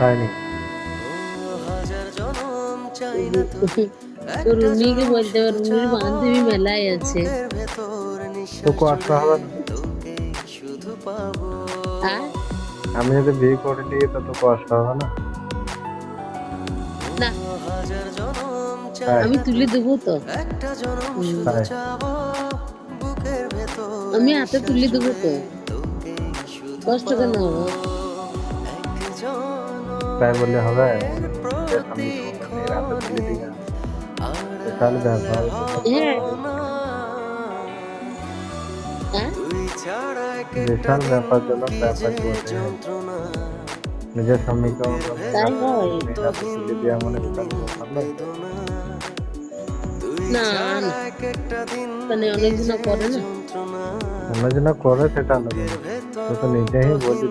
তাই নি? তো রুমিকে বলতে পারো, রুমির বান্ধবী মেলায় আছে। তো কষ্ট হবে না? আর আমি যদি বিয়ে করে নিই তো তো কষ্ট হবে না? না, তাই? আমি তুলে দেবো তো। তাই? আমি হাতে তুলে দেবো তো, কষ্ট কেন হবে? তাই বললে হবে? নিজের স্বামীকে বললাম মেয়ের হাতে তুলে দিই না, বিশাল ব্যাপার। হ্যাঁ। হ্যাঁ, বিশাল ব্যাপারজনক ব্যাপার বটে। নিজের স্বামীকে বললাম মেয়ের তাই হাতে হয়। মেয়ের হাতে তুলে দেওয়া মানে বিশাল ব্যাপার নয়? না না, মানে অনেকজন করে না। অন্যজনা করে সেটা আলাদা, তুই তো নিজেই বলি